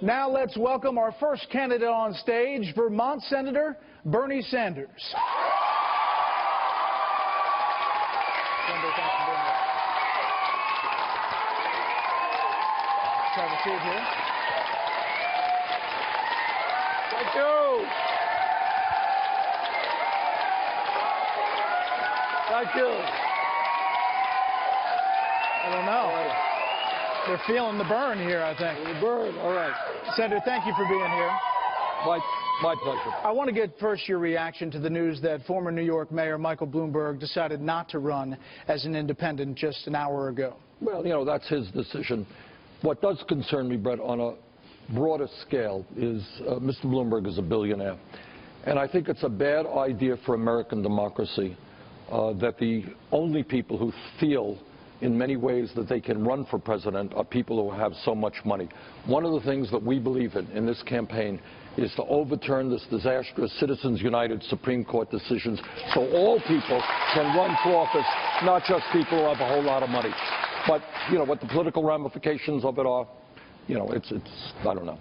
Now let's welcome our first candidate on stage, Vermont Senator Bernie Sanders. Senator, thanks for being here. Have a seat here. Thank you. Thank you. I don't know. They're feeling the burn here, I think. The burn, all right. Senator, thank you for being here. My pleasure. I want to get first your reaction to the news that former New York Mayor Michael Bloomberg decided not to run as an independent just an hour ago. Well, you know, that's his decision. What does concern me, Brett, on a broader scale is Mr. Bloomberg is a billionaire. And I think it's a bad idea for American democracy that the only people who feel in many ways that they can run for president are people who have so much money. One of the things that we believe in this campaign is to overturn this disastrous Citizens United Supreme Court decisions so all people can run for office, not just people who have a whole lot of money. But, you know, what the political ramifications of it are, you know, it's I don't know.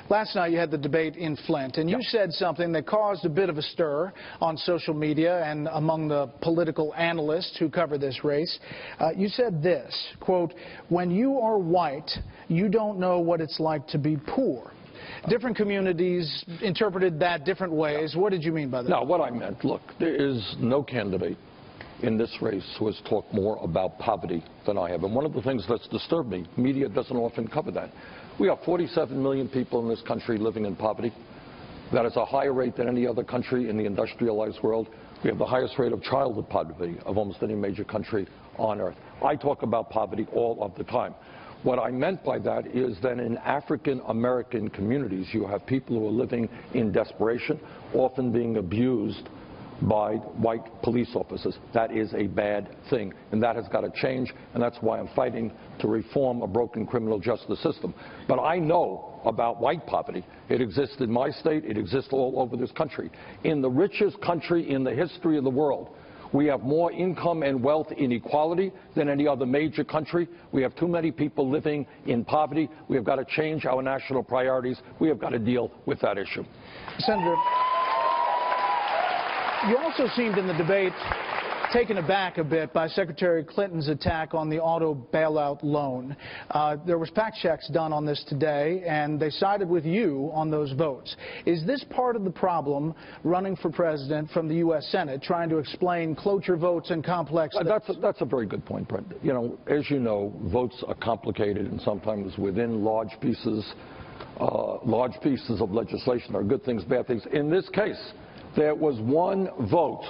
Last night you had the debate in Flint, and you said something that caused a bit of a stir on social media and among the political analysts who cover this race. You said this, quote, "When you are white, you don't know what it's like to be poor." Different communities interpreted that different ways. What did you mean by that? No, what I meant, look, there is no candidate in this race who has talked more about poverty than I have. And one of the things that's disturbed me, media doesn't often cover that. We have 47 million people in this country living in poverty. That is a higher rate than any other country in the industrialized world. We have the highest rate of childhood poverty of almost any major country on earth. I talk about poverty all of the time. What I meant by that is that in African American communities, you have people who are living in desperation, often being abused by white police officers. That is a bad thing, and that has got to change, and that's why I'm fighting to reform a broken criminal justice system. But I know about white poverty. It exists in my state. It exists all over this country. In the richest country in the history of the world, we have more income and wealth inequality than any other major country. We have too many people living in poverty. We have got to change our national priorities. We have got to deal with that issue. Senator, you also seemed in the debate taken aback a bit by Secretary Clinton's attack on the auto bailout loan. There was fact checks done on this today, and they sided with you on those votes. Is this part of the problem running for president from the U.S. Senate, trying to explain cloture votes and complex things? That's a very good point, Brent. You know, as you know, votes are complicated, and sometimes within large pieces of legislation are good things, bad things. In this case, there was one vote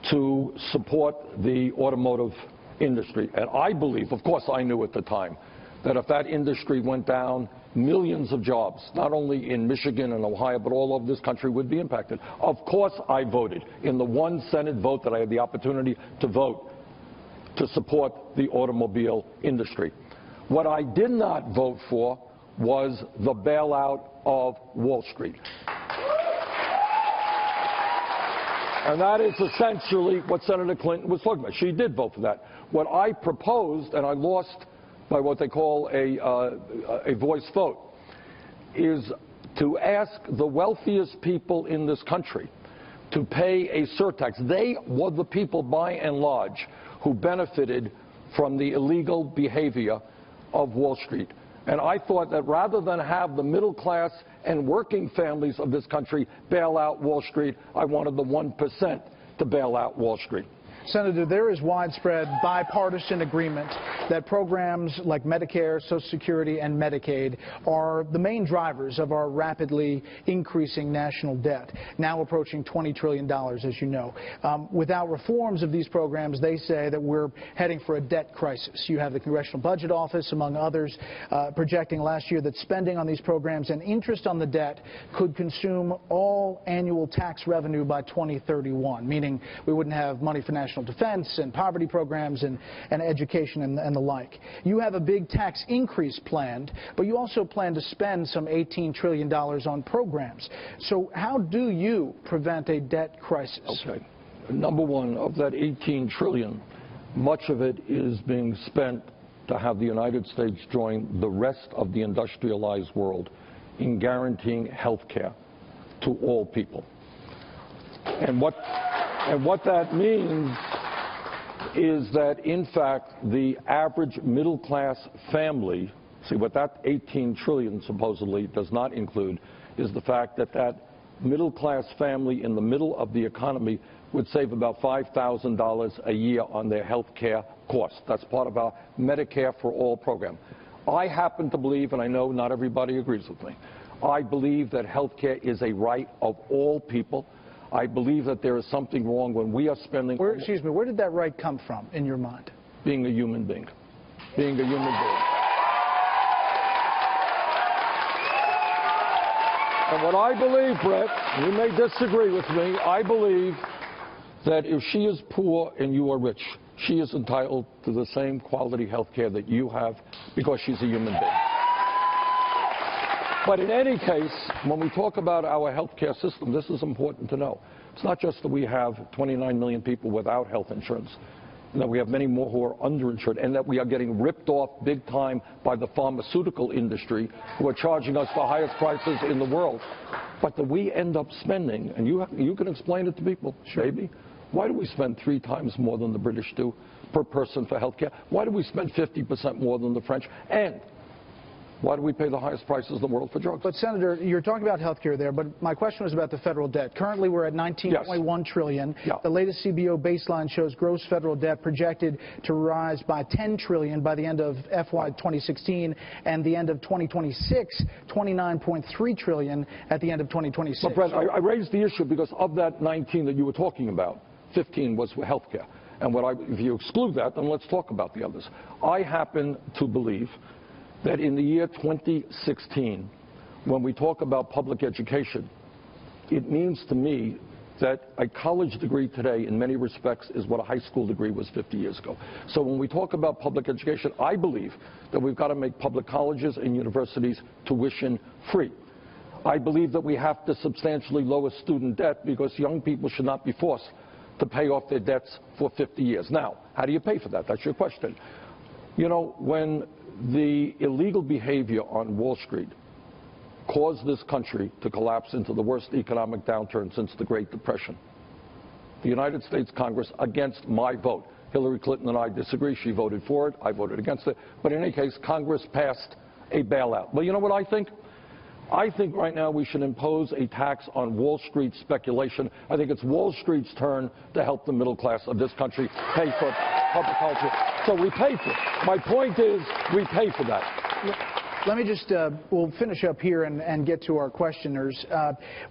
to support the automotive industry. And I believe, of course I knew at the time, that if that industry went down, millions of jobs, not only in Michigan and Ohio, but all over this country would be impacted. Of course I voted in the one Senate vote that I had the opportunity to vote to support the automobile industry. What I did not vote for was the bailout of Wall Street. And that is essentially what Senator Clinton was talking about. She did vote for that. What I proposed, and I lost by what they call a voice vote, is to ask the wealthiest people in this country to pay a surtax. They were the people, by and large, who benefited from the illegal behavior of Wall Street. And I thought that rather than have the middle class and working families of this country bail out Wall Street, I wanted the 1% to bail out Wall Street. Senator, there is widespread bipartisan agreement that programs like Medicare, Social Security, and Medicaid are the main drivers of our rapidly increasing national debt, now approaching $20 trillion, as you know. Without reforms of these programs, they say that we're heading for a debt crisis. You have the Congressional Budget Office, among others, projecting last year that spending on these programs and interest on the debt could consume all annual tax revenue by 2031, meaning we wouldn't have money for national defense and poverty programs and education and the like. You have a big tax increase planned, but you also plan to spend some $18 trillion on programs. So how do you prevent a debt crisis? Okay. Number one, of that $18 trillion, much of it is being spent to have the United States join the rest of the industrialized world in guaranteeing health care to all people. And what that means is that, in fact, the average middle-class family, see, what that 18 trillion supposedly does not include is the fact that that middle-class family in the middle of the economy would save about $5,000 a year on their health care costs. That's part of our Medicare for All program. I happen to believe, and I know not everybody agrees with me, I believe that health care is a right of all people. I believe that there is something wrong when we are spending... Excuse me, where did that right come from in your mind? Being a human being. Being a human being. And what I believe, Brett, you may disagree with me, I believe that if she is poor and you are rich, she is entitled to the same quality health care that you have because she's a human being. But in any case, when we talk about our health care system, this is important to know. It's not just that we have 29 million people without health insurance, and that we have many more who are underinsured, and that we are getting ripped off big time by the pharmaceutical industry, who are charging us the highest prices in the world, but that we end up spending, and you can explain it to people, maybe. Why do we spend 3 times more than the British do per person for health care? Why do we spend 50% more than the French? And why do we pay the highest prices in the world for drugs? But, Senator, you're talking about health care there, but my question was about the federal debt. Currently, we're at $19.1 trillion. Yeah. The latest CBO baseline shows gross federal debt projected to rise by $10 trillion by the end of FY 2016, and the end of 2026, $29.3 trillion at the end of 2026. But, Brett, I raised the issue because of that 19 that you were talking about, 15 was for health care. And if you exclude that, then let's talk about the others. I happen to believe that in the year 2016, when we talk about public education, it means to me that a college degree today, in many respects, is what a high school degree was 50 years ago. So when we talk about public education, I believe that we've got to make public colleges and universities tuition free. I believe that we have to substantially lower student debt because young people should not be forced to pay off their debts for 50 years. Now, how do you pay for that? That's your question. You know, when the illegal behavior on Wall Street caused this country to collapse into the worst economic downturn since the Great Depression, the United States Congress, against my vote, Hillary Clinton and I disagree, she voted for it, I voted against it, but in any case, Congress passed a bailout. Well, you know what I think? I think right now we should impose a tax on Wall Street speculation. I think it's Wall Street's turn to help the middle class of this country pay for public culture. So we pay for it. My point is we pay for that. Let me just, we'll finish up here and get to our questioners.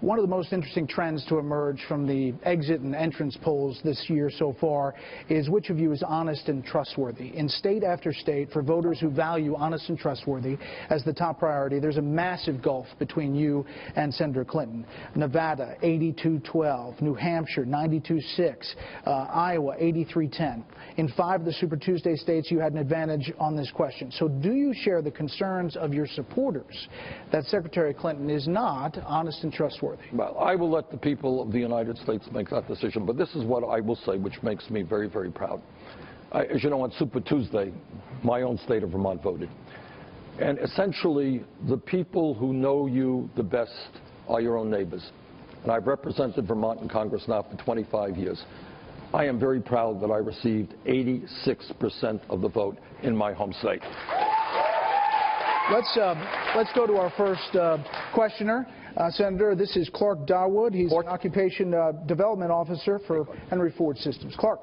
One of the most interesting trends to emerge from the exit and entrance polls this year so far is which of you is honest and trustworthy. In state after state, for voters who value honest and trustworthy as the top priority, there's a massive gulf between you and Senator Clinton. Nevada, 82-12. New Hampshire, 92-6. Iowa, 83-10. In 5 of the Super Tuesday states, you had an advantage on this question. So do you share the concerns of your supporters that Secretary Clinton is not honest and trustworthy? Well, I will let the people of the United States make that decision, but this is what I will say, which makes me very, very proud. As you know, on Super Tuesday, my own state of Vermont voted. And essentially, the people who know you the best are your own neighbors. And I've represented Vermont in Congress now for 25 years. I am very proud that I received 86% of the vote in my home state. Let's go to our first questioner. Senator, this is Clark Dawood. He's an Occupation Development Officer for Henry Ford Systems. Clark.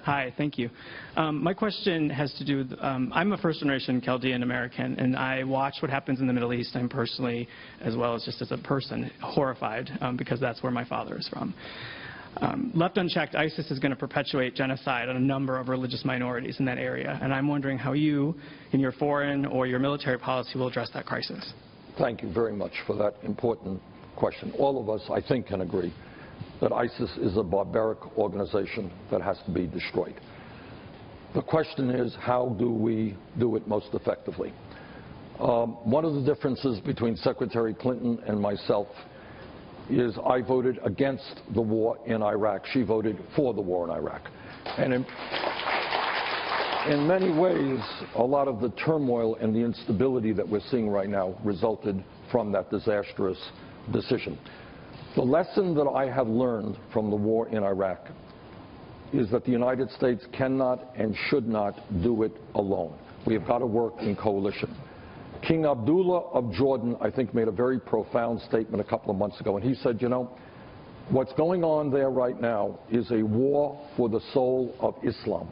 Hi, thank you. My question has to do with, I'm a first-generation Chaldean American, and I watch what happens in the Middle East. I'm personally, as well as just as a person, horrified because that's where my father is from. Left unchecked, ISIS is going to perpetuate genocide on a number of religious minorities in that area, and I'm wondering how you, in your foreign or your military policy, will address that crisis. Thank you very much for that important question. All of us, I think, can agree that ISIS is a barbaric organization that has to be destroyed. The question is, how do we do it most effectively? One of the differences between Secretary Clinton and myself is I voted against the war in Iraq. She voted for the war in Iraq. And in many ways, a lot of the turmoil and the instability that we're seeing right now resulted from that disastrous decision. The lesson that I have learned from the war in Iraq is that the United States cannot and should not do it alone. We have got to work in coalition. King Abdullah of Jordan, I think, made a very profound statement a couple of months ago, and he said, you know, what's going on there right now is a war for the soul of Islam.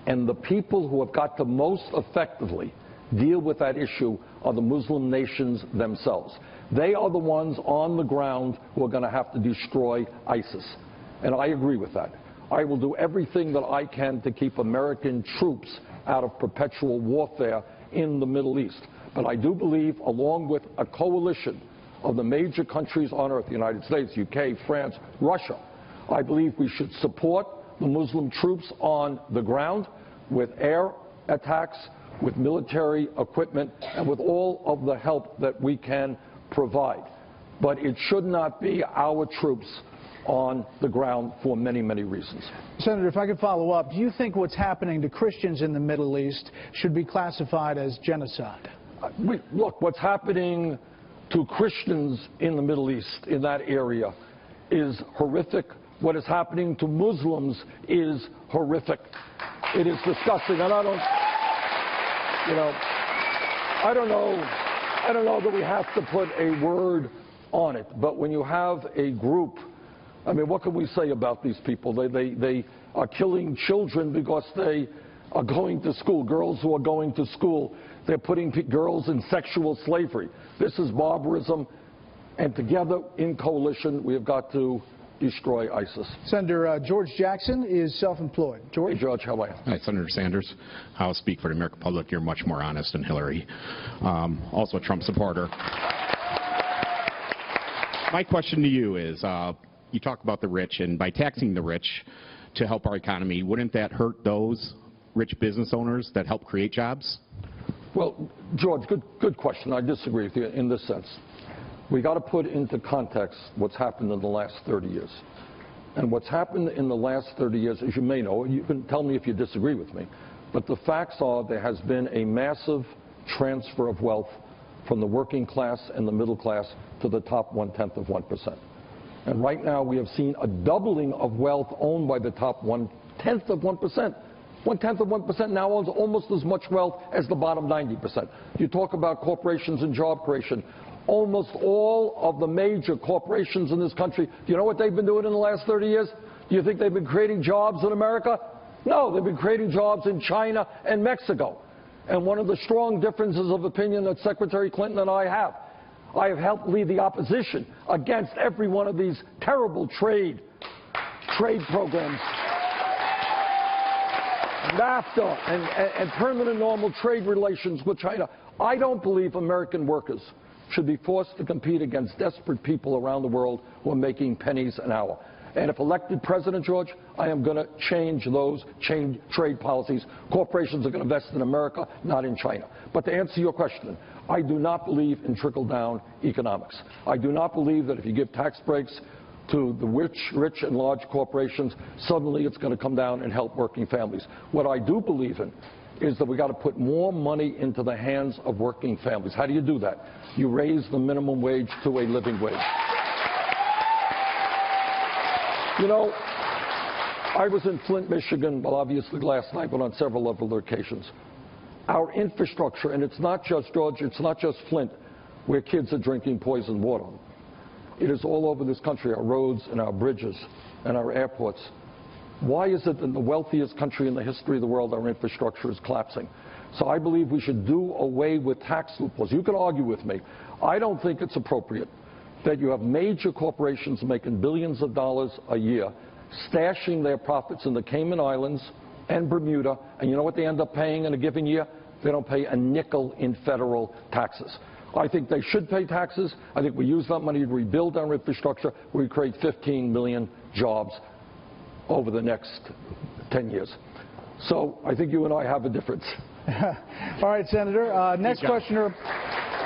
And the people who have got to most effectively deal with that issue are the Muslim nations themselves. They are the ones on the ground who are going to have to destroy ISIS. And I agree with that. I will do everything that I can to keep American troops out of perpetual warfare in the Middle East. But I do believe, along with a coalition of the major countries on earth, the United States, UK, France, Russia, I believe we should support the Muslim troops on the ground with air attacks, with military equipment, and with all of the help that we can provide. But it should not be our troops on the ground for many, many reasons. Senator, if I could follow up, do you think what's happening to Christians in the Middle East should be classified as genocide? Look, what's happening to Christians in the Middle East, in that area, is horrific. What is happening to Muslims is horrific. It is disgusting. And I don't know that we have to put a word on it. But when you have a group, I mean, what can we say about these people? They are killing children because they are going to school, girls who are going to school. They're putting girls in sexual slavery. This is barbarism. And together, in coalition, we have got to destroy ISIS. Senator George Jackson is self-employed. George? Hey, George, how are you? Hi, Senator Sanders. I'll speak for the American public. You're much more honest than Hillary. Also a Trump supporter. My question to you is, you talk about the rich, and by taxing the rich to help our economy, wouldn't that hurt those rich business owners that help create jobs? Well, George, good question. I disagree with you in this sense. We got to put into context what's happened in the last 30 years. And what's happened in the last 30 years, as you may know, you can tell me if you disagree with me, but the facts are there has been a massive transfer of wealth from the working class and the middle class to the top 1/10 of 1%. And right now we have seen a doubling of wealth owned by the top 1/10 of 1%. 1/10 of 1% now owns almost as much wealth as the bottom 90%. You talk about corporations and job creation. Almost all of the major corporations in this country, do you know what they've been doing in the last 30 years? Do you think they've been creating jobs in America? No, they've been creating jobs in China and Mexico. And one of the strong differences of opinion that Secretary Clinton and I have helped lead the opposition against every one of these terrible trade programs. NAFTA and permanent normal trade relations with China. I don't believe American workers should be forced to compete against desperate people around the world who are making pennies an hour. And if elected president, George, I am going to change those trade policies. Corporations are going to invest in America, not in China. But to answer your question, I do not believe in trickle-down economics. I do not believe that if you give tax breaks to the rich and large corporations, suddenly it's going to come down and help working families. What I do believe in is that we got to put more money into the hands of working families. How do you do that? You raise the minimum wage to a living wage. You know, I was in Flint, Michigan, well, obviously last night, but on several other occasions. Our infrastructure, and it's not just, George, it's not just Flint, where kids are drinking poisoned water. It is all over this country, our roads and our bridges and our airports. Why is it that in the wealthiest country in the history of the world, our infrastructure is collapsing? So I believe we should do away with tax loopholes. You can argue with me. I don't think it's appropriate that you have major corporations making billions of dollars a year, stashing their profits in the Cayman Islands and Bermuda, and you know what they end up paying in a given year? They don't pay a nickel in federal taxes. I think they should pay taxes. I think we use that money to rebuild our infrastructure. We create 15 million jobs over the next 10 years. So I think you and I have a difference. All right, Senator. Next questioner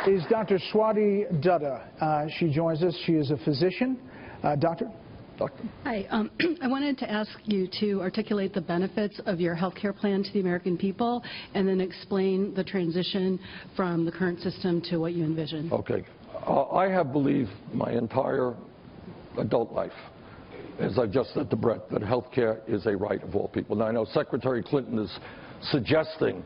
is Dr. Swati Dutta. She joins us. She is a physician. Doctor? Doctor. Hi. I wanted to ask you to articulate the benefits of your health care plan to the American people and then explain the transition from the current system to what you envision. Okay. I have believed my entire adult life, as I just said to Brett, that health care is a right of all people. Now, I know Secretary Clinton is suggesting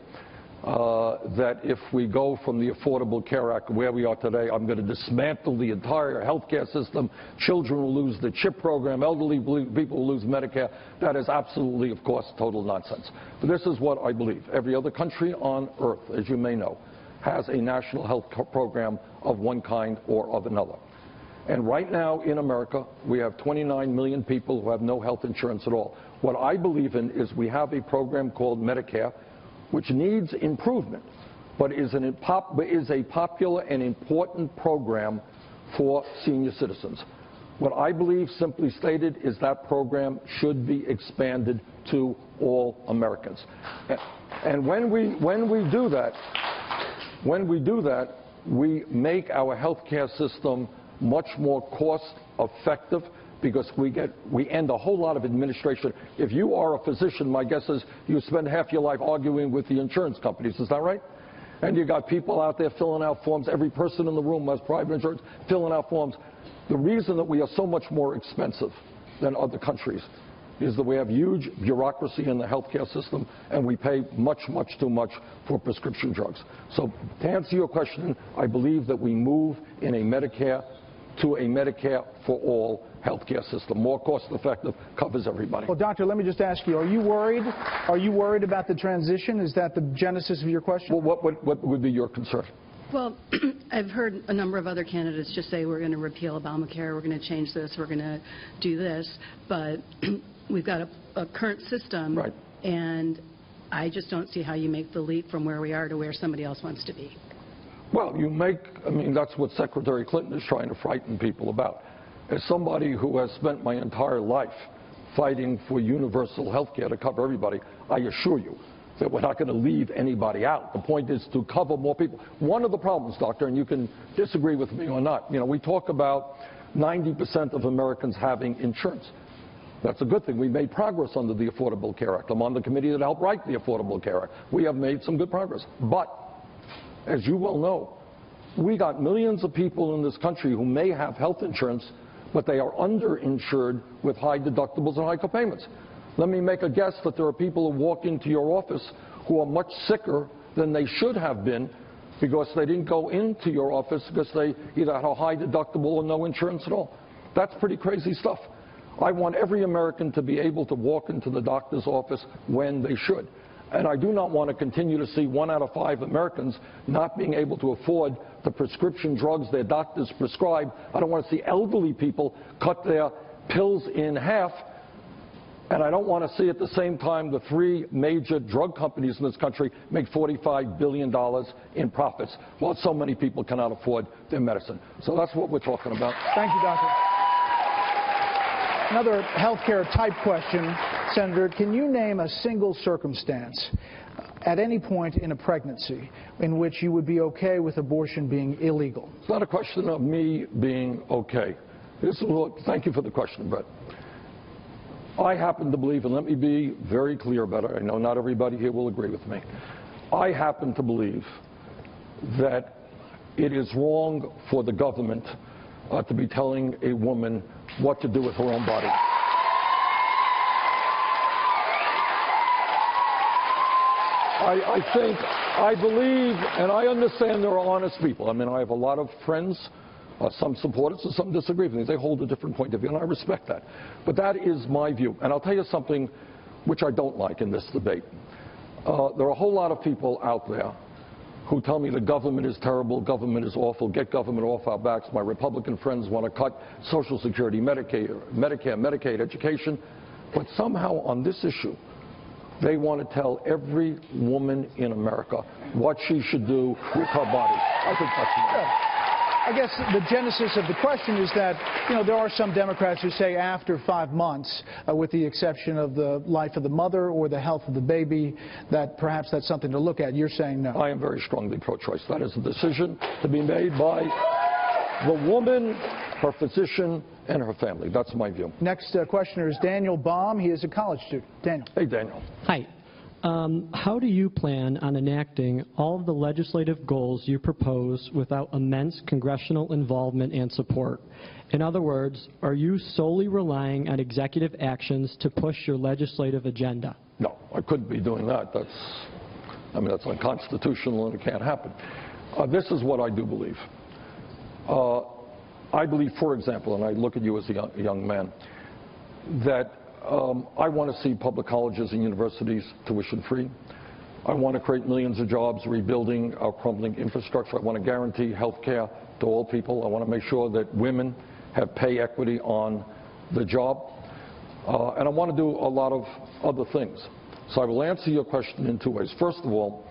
that if we go from the Affordable Care Act where we are today, I'm going to dismantle the entire health care system. Children will lose the CHIP program. Elderly people will lose Medicare. That is absolutely, of course, total nonsense. But this is what I believe. Every other country on earth, as you may know, has a national health program of one kind or of another. And right now in America, we have 29 million people who have no health insurance at all. What I believe in is we have a program called Medicare, which needs improvement, but is a popular and important program for senior citizens. What I believe, simply stated, is that program should be expanded to all Americans. And when we do that, we make our health care system much more cost effective, because we end a whole lot of administration. If you are a physician, my guess is you spend half your life arguing with the insurance companies. Is that right? And you got people out there filling out forms. Every person in the room has private insurance, filling out forms. The reason that we are so much more expensive than other countries is that we have huge bureaucracy in the healthcare system, and we pay much, much too much for prescription drugs. So to answer your question, I believe that we move in a Medicare to a Medicare for all healthcare system. More cost effective, covers everybody. Well, doctor, let me just ask you, are you worried? Are you worried about the transition? Is that the genesis of your question? Well, what would be your concern? Well, I've heard a number of other candidates just say we're going to repeal Obamacare, we're going to change this, we're going to do this, but we've got a current system, right, and I just don't see how you make the leap from where we are to where somebody else wants to be. Well, that's what Secretary Clinton is trying to frighten people about. As somebody who has spent my entire life fighting for universal health care to cover everybody, I assure you that we're not going to leave anybody out. The point is to cover more people. One of the problems, doctor, and you can disagree with me or not, we talk about 90% of Americans having insurance. That's a good thing. We made progress under the Affordable Care Act. I'm on the committee that helped write the Affordable Care Act. We have made some good progress. But, as you well know, we got millions of people in this country who may have health insurance, but they are underinsured with high deductibles and high copayments. Let me make a guess that there are people who walk into your office who are much sicker than they should have been because they didn't go into your office because they either had a high deductible or no insurance at all. That's pretty crazy stuff. I want every American to be able to walk into the doctor's office when they should. And I do not want to continue to see 1 out of 5 Americans not being able to afford the prescription drugs their doctors prescribe. I don't want to see elderly people cut their pills in half. And I don't want to see at the same time the 3 major drug companies in this country make $45 billion in profits, while so many people cannot afford their medicine. So that's what we're talking about. Thank you, doctor. Another healthcare type question, Senator. Can you name a single circumstance at any point in a pregnancy in which you would be okay with abortion being illegal? It's not a question of me being okay. Thank you for the question, Brett. I happen to believe, and let me be very clear about it, I know not everybody here will agree with me. I happen to believe that it is wrong for the government to be telling a woman what to do with her own body. I believe, and I understand there are honest people. I have a lot of friends, some supporters and some disagree with me. They hold a different point of view, and I respect that. But that is my view. And I'll tell you something which I don't like in this debate. There are a whole lot of people out there who tell me the government is terrible, government is awful, get government off our backs. My Republican friends want to cut Social Security, Medicare, Medicaid, education. But somehow on this issue, they want to tell every woman in America what she should do with her body. I think that's wrong. I guess the genesis of the question is that, there are some Democrats who say after 5 months, with the exception of the life of the mother or the health of the baby, that perhaps that's something to look at. You're saying no. I am very strongly pro-choice. That is a decision to be made by the woman, her physician, and her family. That's my view. Next questioner is Daniel Baum. He is a college student. Daniel. Hey, Daniel. Hi. How do you plan on enacting all of the legislative goals you propose without immense congressional involvement and support? In other words, are you solely relying on executive actions to push your legislative agenda? No, I couldn't be doing that. That's unconstitutional and it can't happen. This is what I do believe. I believe, for example, and I look at you as a young man, that I want to see public colleges and universities tuition-free. I want to create millions of jobs, rebuilding our crumbling infrastructure. I want to guarantee health care to all people. I want to make sure that women have pay equity on the job. And I want to do a lot of other things. So I will answer your question in two ways. First of all,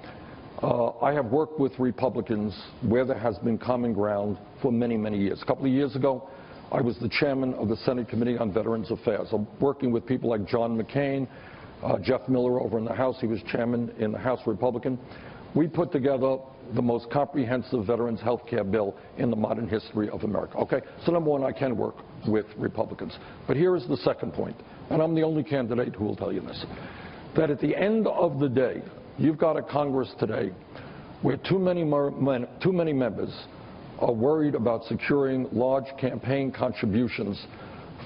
I have worked with Republicans where there has been common ground for many, many years. A couple of years ago, I was the chairman of the Senate Committee on Veterans Affairs. I'm working with people like John McCain, Jeff Miller over in the House. He was chairman in the House Republican. We put together the most comprehensive veterans health care bill in the modern history of America. Okay, so number one, I can work with Republicans. But here is the second point, and I'm the only candidate who will tell you this, that at the end of the day, you've got a Congress today where too many members are worried about securing large campaign contributions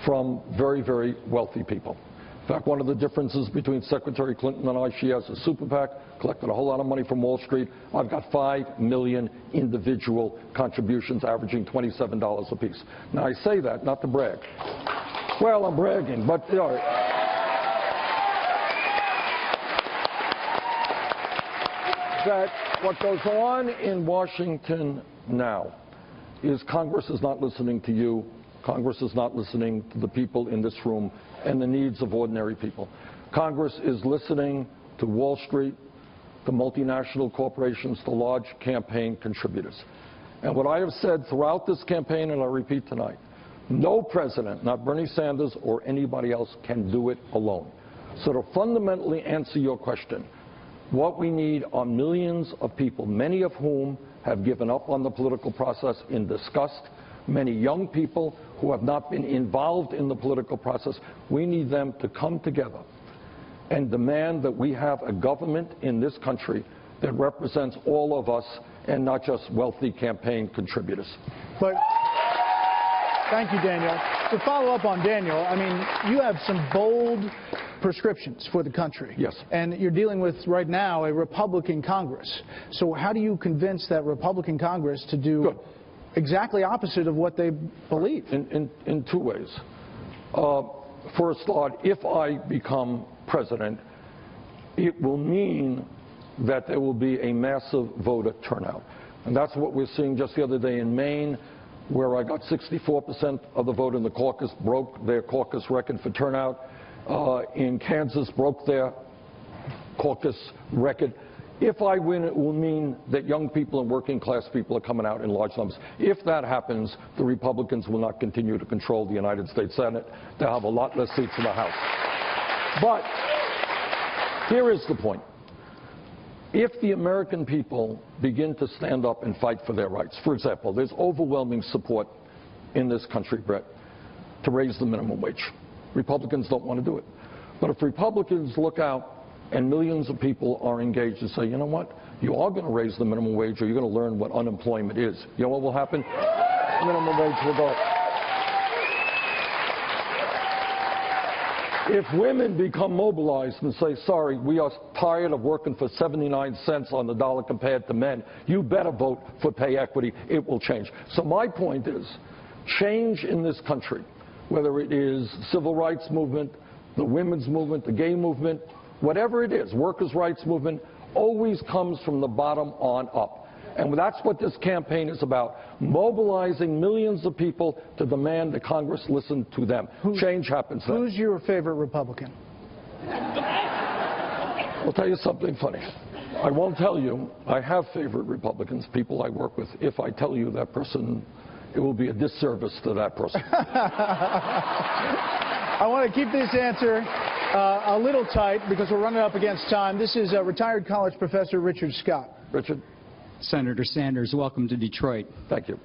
from very, very wealthy people. In fact, one of the differences between Secretary Clinton and I, she has a super PAC, collected a whole lot of money from Wall Street. I've got 5 million individual contributions averaging $27 apiece. Now, I say that not to brag. Well, I'm bragging, but you know, that what goes on in Washington now is Congress is not listening to you. Congress is not listening to the people in this room and the needs of ordinary people. Congress is listening to Wall Street, to multinational corporations, to large campaign contributors. And what I have said throughout this campaign, and I repeat tonight, no president, not Bernie Sanders or anybody else, can do it alone. So to fundamentally answer your question, what we need are millions of people, many of whom have given up on the political process in disgust, many young people who have not been involved in the political process. We need them to come together and demand that we have a government in this country that represents all of us and not just wealthy campaign contributors. But thank you, Daniel. To follow up on Daniel, I mean, you have some bold prescriptions for the country. Yes. And you're dealing with, right now, a Republican Congress. So how do you convince that Republican Congress to do exactly opposite of what they believe? In two ways. For a start, if I become president, it will mean that there will be a massive voter turnout. And that's what we're seeing just the other day in Maine, where I got 64% of the vote in the caucus, broke their caucus record for turnout. In Kansas, broke their caucus record. If I win, it will mean that young people and working class people are coming out in large numbers. If that happens, the Republicans will not continue to control the United States Senate. They'll have a lot less seats in the House. But here is the point. If the American people begin to stand up and fight for their rights, for example, there's overwhelming support in this country, Brett, to raise the minimum wage. Republicans don't want to do it. But if Republicans look out and millions of people are engaged and say, you know what, you are going to raise the minimum wage or you're going to learn what unemployment is, you know what will happen? Minimum wage will go up. If women become mobilized and say, sorry, we are tired of working for 79 cents on the dollar compared to men, you better vote for pay equity, it will change. So my point is, change in this country, whether it is civil rights movement, the women's movement, the gay movement, whatever it is, workers' rights movement, always comes from the bottom on up. And that's what this campaign is about, mobilizing millions of people to demand that Congress listen to them. Change happens then. Who's your favorite Republican? I'll tell you something funny. I won't tell you. I have favorite Republicans, people I work with. If I tell you that person, it will be a disservice to that person. I want to keep this answer a little tight because we're running up against time. This is retired college professor Richard Scott. Richard. Senator Sanders, welcome to Detroit. Thank you.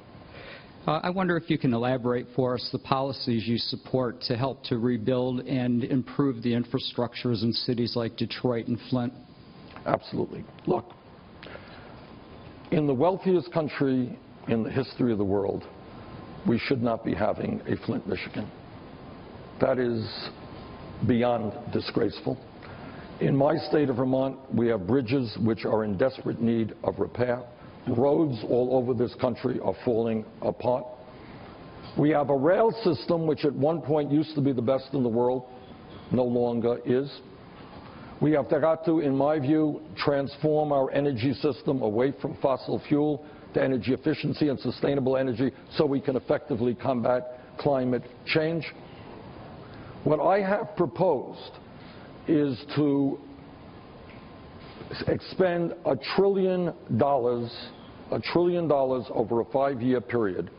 I wonder if you can elaborate for us the policies you support to help to rebuild and improve the infrastructures in cities like Detroit and Flint. Absolutely. Look, in the wealthiest country in the history of the world, we should not be having a Flint, Michigan. That is beyond disgraceful. In my state of Vermont, we have bridges which are in desperate need of repair. Roads all over this country are falling apart. We have a rail system which at one point used to be the best in the world, no longer is. We have got to, in my view, transform our energy system away from fossil fuel to energy efficiency and sustainable energy so we can effectively combat climate change. What I have proposed is to expend $1 trillion over a 5-year period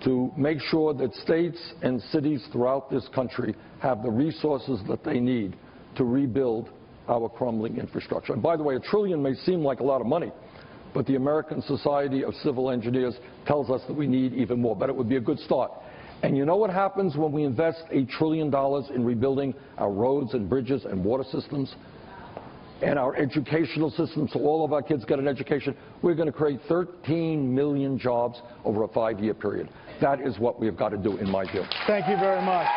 to make sure that states and cities throughout this country have the resources that they need to rebuild our crumbling infrastructure. And by the way, $1 trillion may seem like a lot of money, but the American Society of Civil Engineers tells us that we need even more, but it would be a good start. And you know what happens when we invest $1 trillion in rebuilding our roads and bridges and water systems and our educational systems so all of our kids get an education? We're going to create 13 million jobs over a 5-year period. That is what we've got to do, in my view. Thank you very much.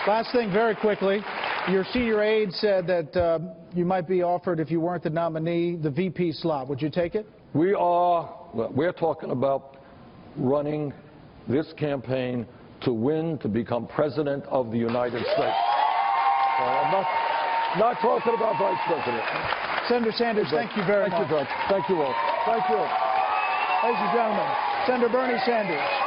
Last thing, very quickly. Your senior aide said that you might be offered, if you weren't the nominee, the VP slot. Would you take it? We're talking about running this campaign to win, to become President of the United States. I'm not talking about Vice President. Senator Sanders, thank you very much. Thank you, Judge. Thank you all. Thank you. Ladies and gentlemen, Senator Bernie Sanders.